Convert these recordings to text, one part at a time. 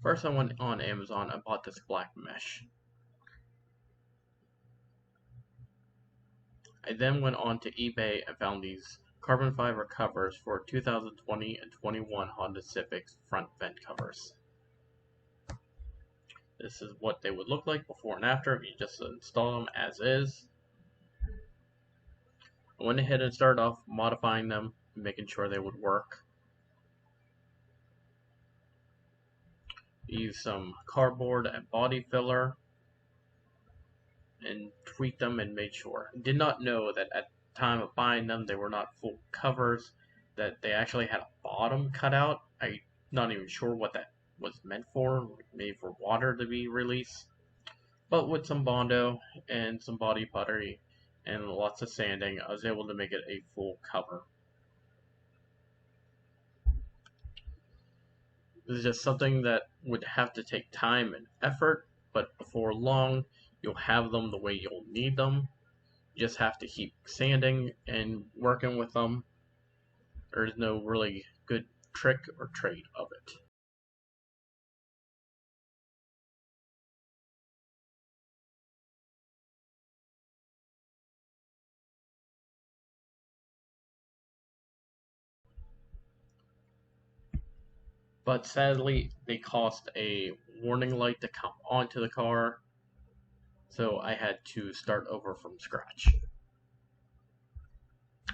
First, I went on Amazon and bought this black mesh. I then went on to eBay and found these carbon fiber covers for 2020 and 21 Honda Civic front vent covers. This is what they would look like before and after if you just install them as is. I went ahead and started off modifying them, making sure they would work. Used some cardboard and body filler and tweaked them and made sure. Did not know that at the time of buying them they were not full covers, that they actually had a bottom cut out. I'm not even sure what that was meant for, maybe for water to be released. But with some Bondo and some body putty and lots of sanding, I was able to make it a full cover. This is just something that would have to take time and effort, but before long, you'll have them the way you'll need them. You just have to keep sanding and working with them. There's no really good trick or trade of it. But sadly, they cost a warning light to come onto the car, so I had to start over from scratch.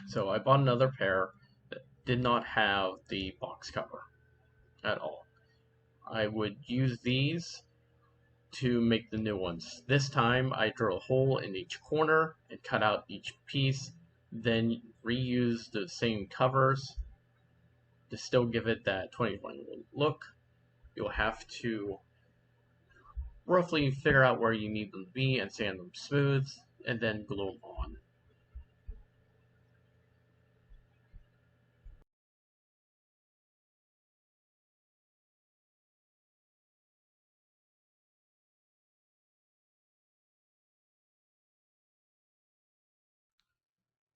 So I bought another pair that did not have the box cover at all. I would use these to make the new ones. This time I drill a hole in each corner and cut out each piece, then reuse the same covers to still give it that 2021 look. You'll have to roughly figure out where you need them to be and sand them smooth, and then glue them on.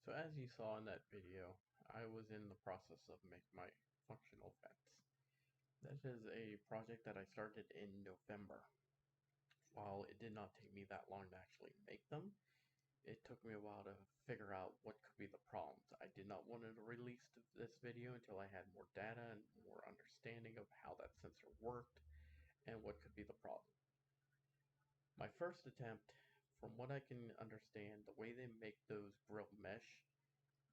So as you saw in that video, I was in the process of making my functional vents. This is a project that I started in November. While it did not take me that long to actually make them, it took me a while to figure out what could be the problems. I did not want to release this video until I had more data and more understanding of how that sensor worked and what could be the problem. My first attempt, from what I can understand, the way they make those grill mesh,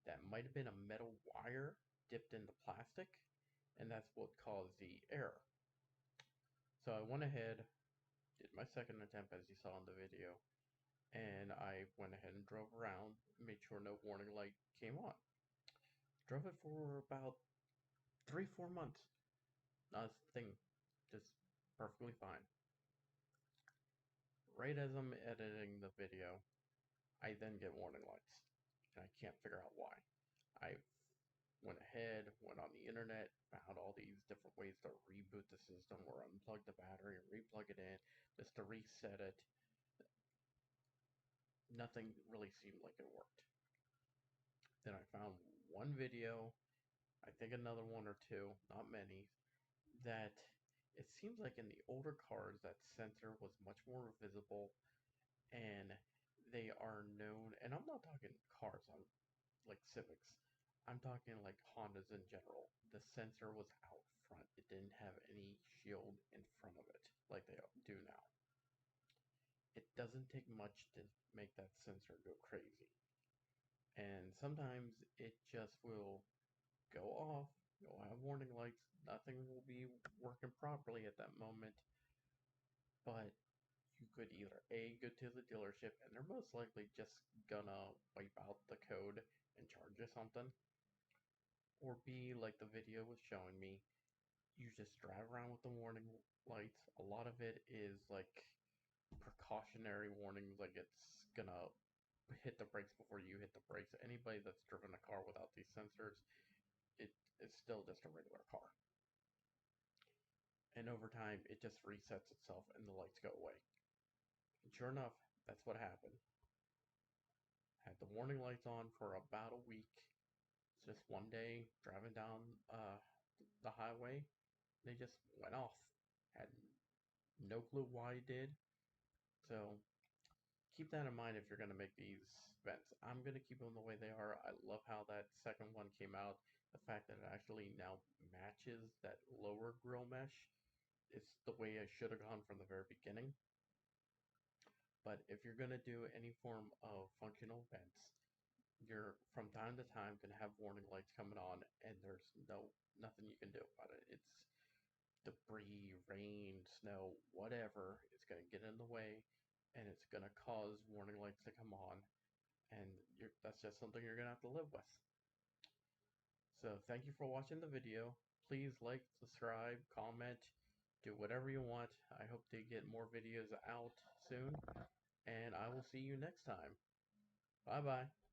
that might have been a metal wire dipped in the plastic, and that's what caused the error. So I went ahead, did my second attempt as you saw in the video, and I went ahead and drove around, made sure no warning light came on. Drove it for about 3-4 months. Not a thing, just perfectly fine. Right as I'm editing the video, I then get warning lights, and I can't figure out why. I went ahead, went on the internet, found all these different ways to reboot the system or unplug the battery and replug it in just to reset it. Nothing really seemed like it worked. Then I found one video, I think another one or two, not many, that it seems like in the older cars that sensor was much more visible, and they are known, and I'm not talking cars, I'm like Civics. I'm talking like Hondas in general. The sensor was out front. It didn't have any shield in front of it like they do now. It doesn't take much to make that sensor go crazy. And sometimes it just will go off. You'll have warning lights. Nothing will be working properly at that moment. But you could either A, go to the dealership and they're most likely just gonna wipe out the code and charge you something, or B, like the video was showing me, you just drive around with the warning lights. A lot of it is like precautionary warnings, like it's gonna hit the brakes before you hit the brakes. Anybody that's driven a car without these sensors, it's still just a regular car. And over time, it just resets itself and the lights go away. And sure enough, that's what happened. Had the warning lights on for about a week. Just one day, driving down the highway, they just went off. Had No clue why it did. So keep that in mind if you're going to make these vents. I'm going to keep them the way they are. I love how that second one came out. The fact that it actually now matches that lower grill mesh. It's the way I should have gone from the very beginning. But if you're going to do any form of functional vents, you're from time to time going to have warning lights coming on, and there's nothing you can do about it. It's debris, rain, snow, whatever. It's going to get in the way, and it's going to cause warning lights to come on, and that's just something you're going to have to live with. So thank you for watching the video. Please like, subscribe, comment, do whatever you want. I hope to get more videos out soon, and I will see you next time. Bye bye.